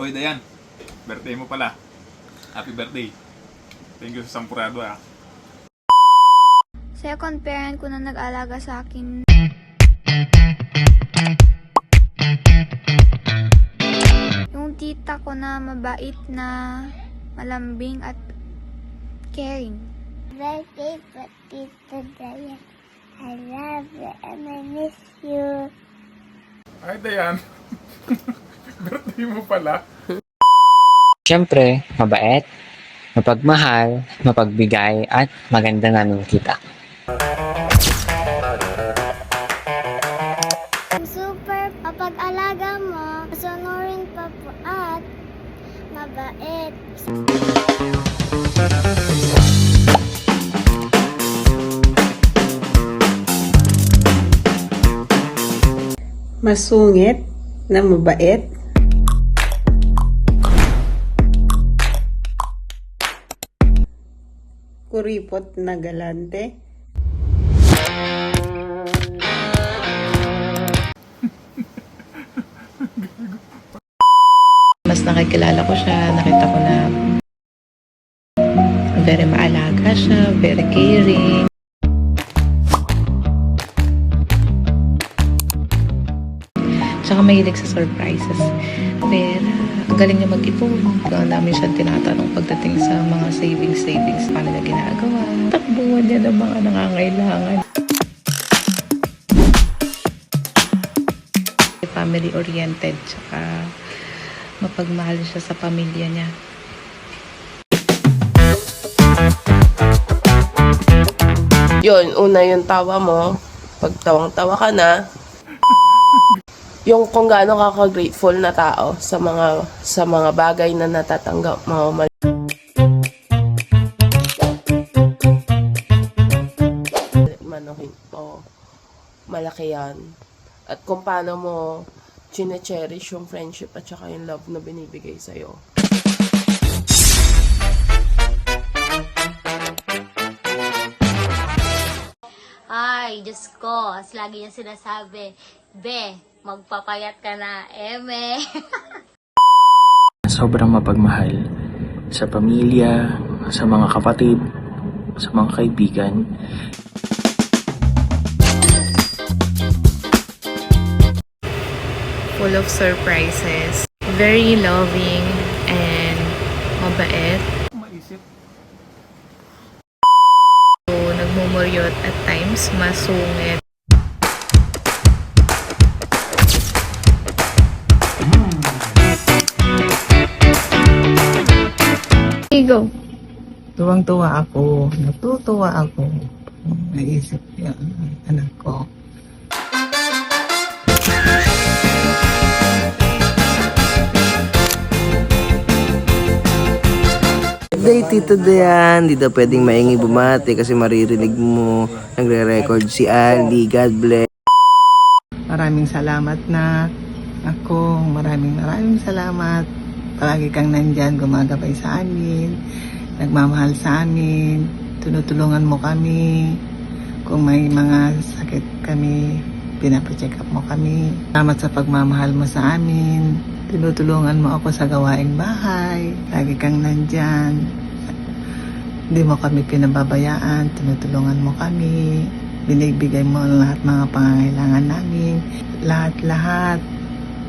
Oy, Dayan. Birthday mo pala. Happy birthday. Thank you sa sampurado ah. Second parent ko na nag-alaga sa akin. Yung tita ko na mabait na malambing at caring. Birthday for Tita Dayan. I love you and I miss you. Ay, Dayan. Birthday mo pala. Siyempre, mabait, mapagmahal, mapagbigay, at maganda namin kita. Super kapag-alaga mo, sunurin pa po at mabait. Masungit na mabait. Kuripot na galante. Mas nakikilala ko siya, nakita ko na very maalaga siya, very caring. Tsaka mahilig sa surprises. Pero, ang galing niya mag-ipon. Ang dami siya tinatanong pagdating sa mga savings. Paano niya ginagawa? Takbuhan niya ng mga nangangailangan. Family-oriented. Tsaka mapagmahal siya sa pamilya niya. Yun, una yung tawa mo. Pag tawang-tawa ka na, yung kung gaano ka ka-grateful na tao sa mga bagay na natatanggap mo. Manuhin mo. Malaki yan. At kung paano mo chine-cherish yung friendship at saka yung love na binibigay sa'yo. Ay, Diyos ko, as lagi niya sinasabi, Be, magpapayat ka na, eme. Sobrang mapagmahal sa pamilya, sa mga kapatid, sa mga kaibigan. Full of surprises. Very loving and mabait. Maisip. So, nagmumuryot at times, masungit. Go. Tuwang-tuwa ako. Natutuwa ako. Naisip yung anak ko. Birthday, Tito Dayan. Di daw pwedeng maingi bumati kasi maririnig mo. Nagre-record si Ali. God bless. Maraming salamat na ako. Maraming salamat. Palagi kang nandyan, gumagabay sa amin. Nagmamahal sa amin. Tinutulungan mo kami. Kung may mga sakit kami, pinapacheck up mo kami. Salamat sa pagmamahal mo sa amin. Tinutulungan mo ako sa gawaing bahay. Lagi kang nandyan. Hindi mo kami pinababayaan. Tinutulungan mo kami. Binibigay mo ang lahat mga pangangailangan namin. Lahat-lahat.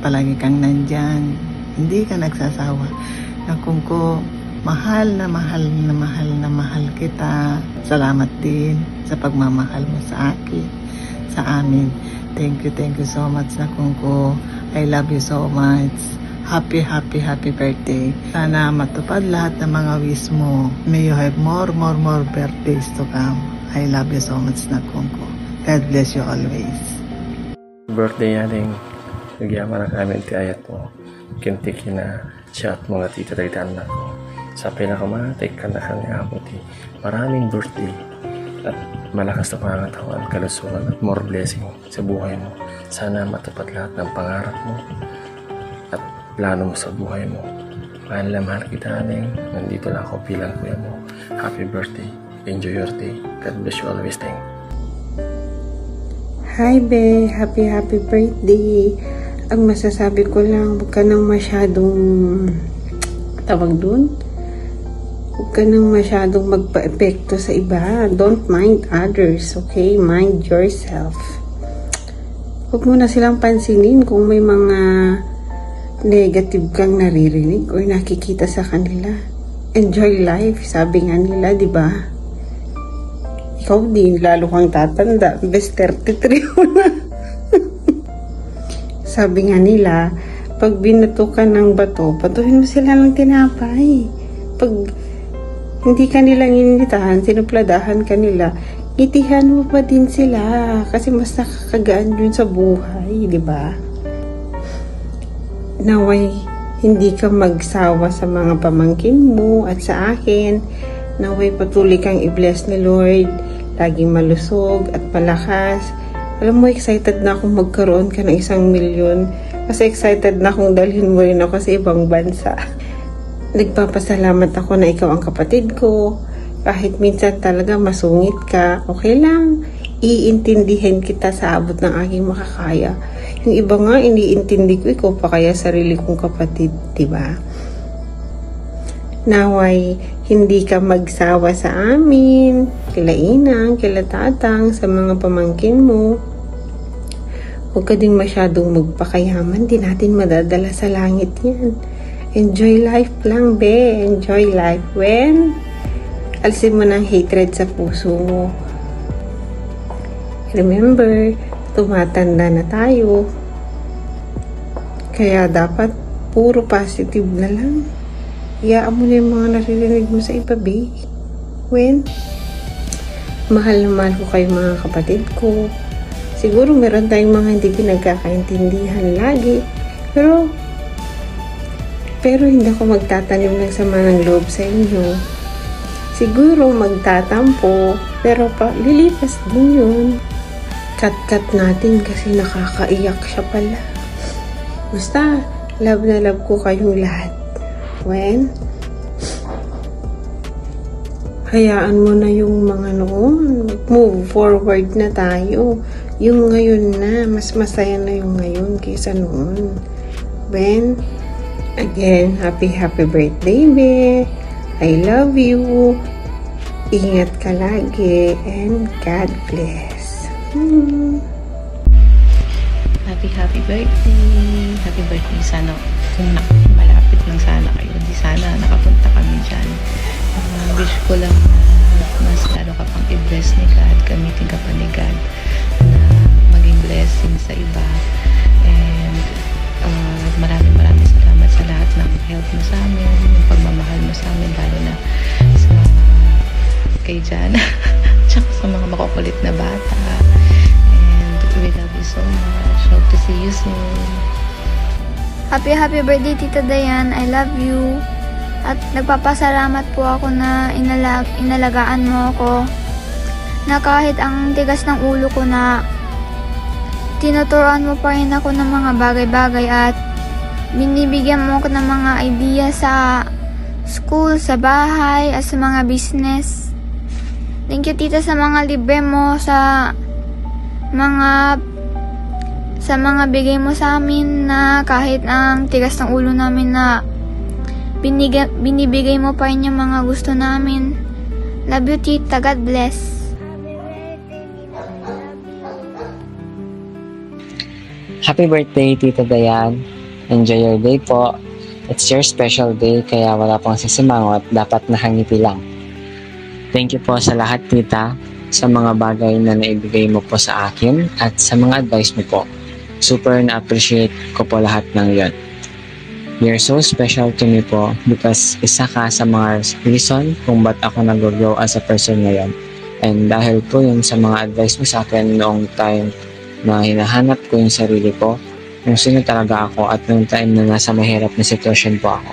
Palagi kang nandyan. Hindi ka nagsasawa. Nakung ko, mahal na mahal kita. Salamat din sa pagmamahal mo sa akin, sa amin. Thank you so much, Nakung ko. I love you so much. Happy birthday. Sana matupad lahat ng mga wish mo. May you have more birthdays to come. I love you so much, Nakung ko. God bless you always. Birthday natin. Nagyaman na kami ti ayat mo. Kintik na siya at mga tita taytaan na ko. Sa pinakamatik ka na kanya ako ti. Maraming birthday. At malakas na pangatawan, kalusugan at more blessing sa buhay mo. Sana matupad lahat ng pangarap mo at plano mo sa buhay mo. Mahal na mahal kita, Neng. Nandito lang ako bilang kuya mo. Happy birthday. Enjoy your day. God bless you always, Neng. Hi, Be. Happy birthday. Ang masasabi ko lang, huwag ka nang masyadong tawag dun. Huwag ka nang masyadong magpa-epekto sa iba. Don't mind others, okay? Mind yourself. Huwag mo na silang pansinin kung may mga negative kang naririnig or nakikita sa kanila. Enjoy life, sabi nga nila, di ba? Ikaw din, lalo kang tatanda. Best 33 mo na. Sabi nga nila, pag binato ka ng bato, batuhin mo sila ng tinapay. Pag hindi ka nilang initahan, sinupladahan ka nila, itihan mo pa din sila kasi mas nakakagaan yun sa buhay, di ba? Naway hindi ka magsawa sa mga pamangkin mo at sa akin. Naway patuloy kang i-bless ni Lord, laging malusog at malakas. Alam mo, excited na akong magkaroon ka ng 1 milyon kasi excited na akong dalhin mo rin ako sa ibang bansa. Nagpapasalamat ako na ikaw ang kapatid ko. Kahit minsan talaga masungit ka, okay lang. Iintindihin kita sa abot ng aking makakaya. Yung iba nga, iniintindi ko, ikaw pa kaya sarili kong kapatid, diba? Naway, hindi ka magsawa sa amin, kila Inang, kila Tatang, sa mga pamangkin mo. Huwag ka din masyadong magpakayaman, di natin madadala sa langit yan. Enjoy life lang, be. Enjoy life. When alisin mo ng hatred sa puso mo. Remember, tumatanda na tayo. Kaya dapat puro positive na lang. Iyaan mo na yung mga naririnig mo sa iba, be. When mahal na mahal ko kayo mga kapatid ko. Siguro meron tayong mga hindi pinagkakaintindihan lagi. Pero hindi ako magtatanim ng sama ng loob sa inyo. Siguro magtatampo, pero lilipas din yun. Cut natin kasi nakakaiyak siya pala. Basta, love na love ko kayong lahat. When? Hayaan mo na yung mga noon. Move forward na tayo. Yung ngayon na, mas masaya na yung ngayon kaysa noon. When? Again, happy birthday, be. I love you. Ingat ka lagi and God bless. Happy birthday. Happy birthday. Sana kung malapit lang sana kayo, di sana nakapunta kami dyan. Wish ko lang na mas lalo ka pang i-bless ni God, gamitin ka pa ni God na maging blessing sa iba. And maraming salamat sa lahat ng help mo sa amin, yung pagmamahal mo sa amin, lalo na sa kay Jana tsaka sa mga makukulit na bata. And we love you so much. Hope to see you soon. Happy birthday, Tita Dayan. I love you. At nagpapasalamat po ako na inalagaan mo ako. Na kahit ang tigas ng ulo ko na tinuturuan mo pa rin ako ng mga bagay-bagay at binibigyan mo ako ng mga idea sa school, sa bahay, at sa mga business. Thank you, Tita, sa mga libre mo, sa mga bigay mo sa amin na kahit ang tigas ng ulo namin na binibigay mo pa rin yung mga gusto namin. Love you, Tita. God bless. Happy birthday, Tita Dayan. Enjoy your day po. It's your special day, kaya wala pang sisimangot, dapat nakangiti lang. Thank you po sa lahat, Tita, sa mga bagay na naibigay mo po sa akin at sa mga advice mo po. Super na-appreciate ko po lahat ng yon. You're so special to me po because isa ka sa mga reason kung ba't ako nag-grow as a person ngayon. And dahil po yun sa mga advice mo sa akin noong time na hinahanap ko yung sarili ko, kung sino talaga ako at noong time na nasa mahirap na sitwasyon po ako.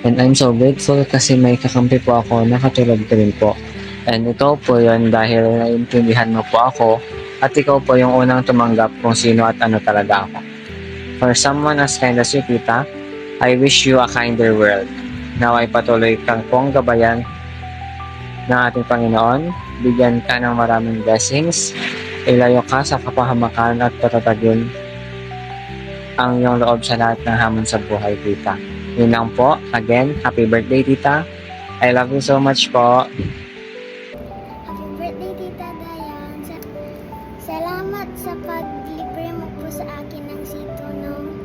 And I'm so grateful kasi may kakampi po ako na katulad ko rin po. And ito po yun dahil naiintindihan mo po ako at ikaw po yung unang tumanggap kung sino at ano talaga ako. For someone as kind as you, Tita, I wish you a kinder world. Now ay patuloy kang pong gabayan ng ating Panginoon, bigyan ka ng maraming blessings, ilayo ka sa kapahamakan at patatagin ang iyong loob sa lahat ng hamon sa buhay, tita. Yun lang po. Again, happy birthday, tita. I love you so much po. Happy birthday, Tita Dayan. Salamat sa paglibre mo po sa akin ng sito nung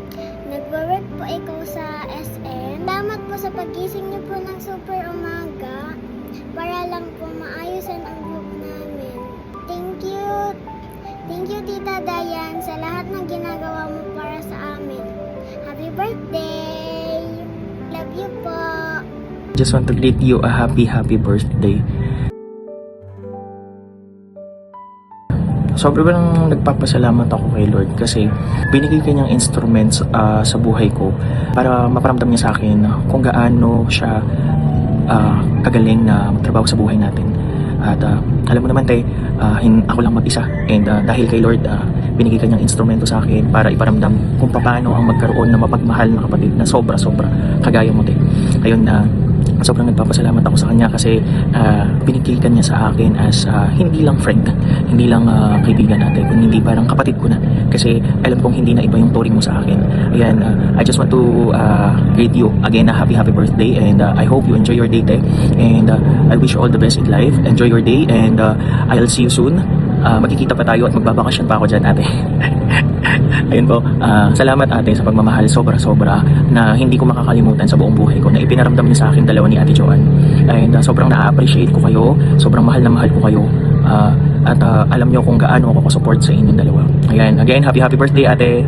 nagwo-work po ikaw sa SM. Salamat po sa pagising niyo po ng super umaga para lang po maayusan ang group namin. Thank you. Thank you, Tita Dayan, sa lahat ng ginagawa mo para sa amin. Happy birthday! Love you po! Just want to greet you a happy birthday. Sobrang nagpapasalamat ako kay Lord kasi binigay kanyang instruments sa buhay ko para maparamdam niya sa akin kung gaano siya kagaling na magtrabaho sa buhay natin. At alam mo naman tayo, ako lang mag-isa. And dahil kay Lord, binigay kanyang instrumento sa akin para iparamdam kung paano ang magkaroon ng mapagmahal na kapatid na sobra-sobra kagaya mo tayo. Ayun, sobrang nagpapasalamat ako sa kanya kasi binigay kanya sa akin as hindi lang friend, hindi lang kaibigan natin, kundi hindi parang kapatid ko na. Kasi alam kong hindi na iba yung turing mo sa akin. Ayan, I just want to greet you again a happy birthday, and I hope you enjoy your day today. And I wish you all the best in life. Enjoy your day, and I'll see you soon. Magkikita pa tayo at magbabakasyon pa ako dyan, ate. Ayun po, salamat ate sa pagmamahal sobra-sobra na hindi ko makakalimutan sa buong buhay ko na ipinaramdam niyo sa akin dalawa ni Ate Joanne. And sobrang na-appreciate ko kayo, sobrang mahal na mahal ko kayo, at alam niyo kung gaano ako support sa inyong dalawa. Ayan, again, happy birthday ate!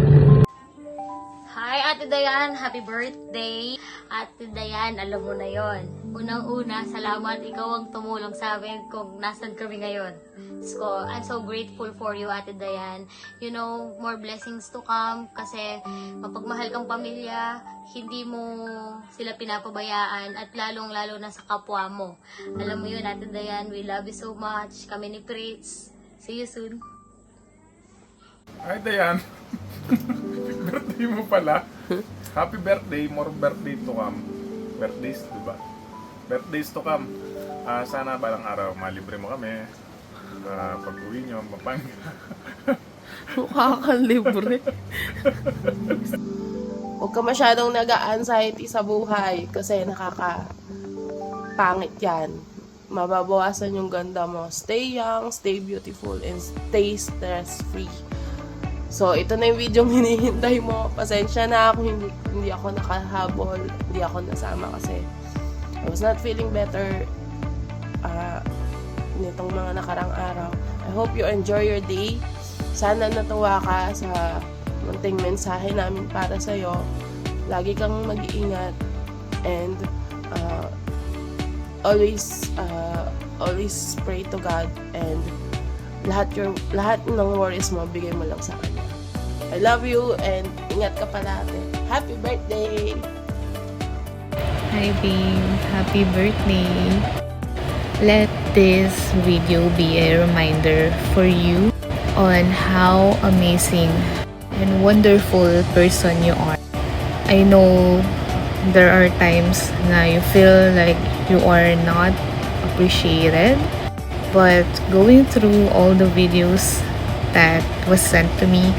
Hi, Ate Dayan. Happy birthday. Ate Dayan, alam mo na yon. Unang-una, salamat. Ikaw ang tumulong sa amin kung nasan kami ngayon. So, I'm so grateful for you, Ate Dayan. You know, more blessings to come kasi mapagmahal kang pamilya, hindi mo sila pinapabayaan at lalong-lalo na sa kapwa mo. Alam mo yun, Ate Dayan, we love you so much. Kami ni Fritz. See you soon. Ay, Dayan. Birthday mo pala. Happy birthday, more birthday to come. Birthdays, diba? Birthdays to come. Sana balang araw malibre mo kami. Pag uwi nyo, mapangga. Mukha kang libre. Huwag ka masyadong nag-anxiety sa buhay kasi nakakapangit yan. Mababawasan yung ganda mo. Stay young, stay beautiful, and stay stress-free. So, ito na yung video hinihintay mo. Pasensya na kung hindi ako nakahabol, hindi ako nasama kasi I was not feeling better nitong mga nakarang araw. I hope you enjoy your day. Sana natuwa ka sa munting mensahe namin para sa'yo. Lagi kang mag-iingat and always pray to God, and lahat ng worries mo, bigay mo lang sa kanya. I love you and ingat ka palagi. Happy birthday! Hi babe, happy birthday! Let this video be a reminder for you on how amazing and wonderful person you are. I know there are times na you feel like you are not appreciated, but going through all the videos that was sent to me,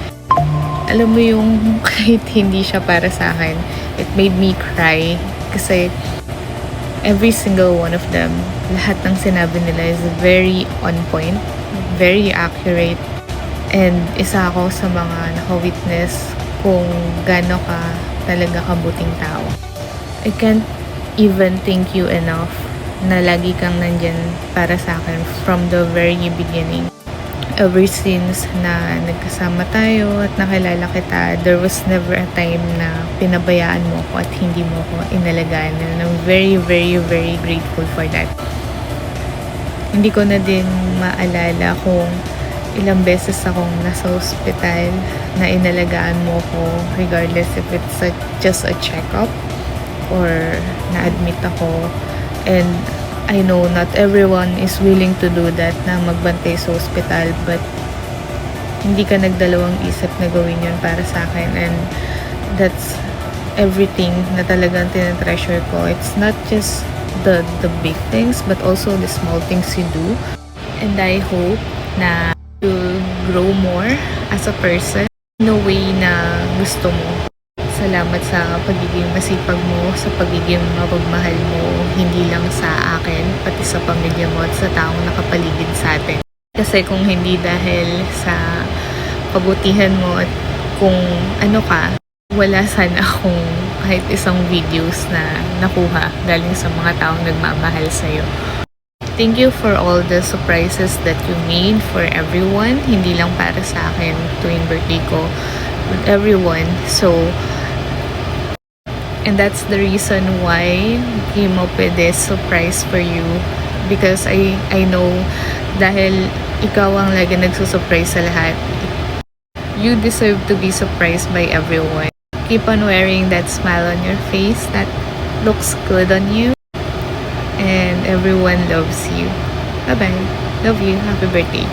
alam mo yung kahit hindi siya para sa akin, it made me cry kasi every single one of them, lahat ng sinabi nila is very on point, very accurate, and isa ako sa mga naka-witness kung gaano ka talaga kabuting tao. I can't even thank you enough na lagi kang nandyan para sa akin from the very beginning. Ever since na nagkasama tayo at nakilala kita, there was never a time na pinabayaan mo ko at hindi mo ko inalagaan. And I'm very, very, very grateful for that. Hindi ko na din maalala kung ilang beses akong nasa ospital na inalagaan mo ko, regardless if it's just a check-up or na-admit ako. And I know not everyone is willing to do that, na magbantay sa ospital, but hindi ka nagdalawang isip na gawin yun para sa akin, and that's everything na talagang tinatreasure ko. It's not just the big things, but also the small things you do, and I hope na you'll grow more as a person. in a way na gusto mo. Salamat sa pagiging masipag mo, sa pagiging mapagmahal mo, hindi lang sa akin, pati sa pamilya mo at sa taong nakapaligid sa atin. Kasi kung hindi dahil sa kabutihan mo at kung ano ka, wala sana akong kahit isang videos na nakuha galing sa mga taong nagmamahal sa'yo. Thank you for all the surprises that you made for everyone. Hindi lang para sa akin tuwing birthday ko, with everyone. So, and that's the reason why I came up with this surprise for you. Because I know dahil ikaw ang lagi nagsusurprise sa lahat, you deserve to be surprised by everyone. Keep on wearing that smile on your face that looks good on you. And everyone loves you. Bye-bye. Love you. Happy birthday.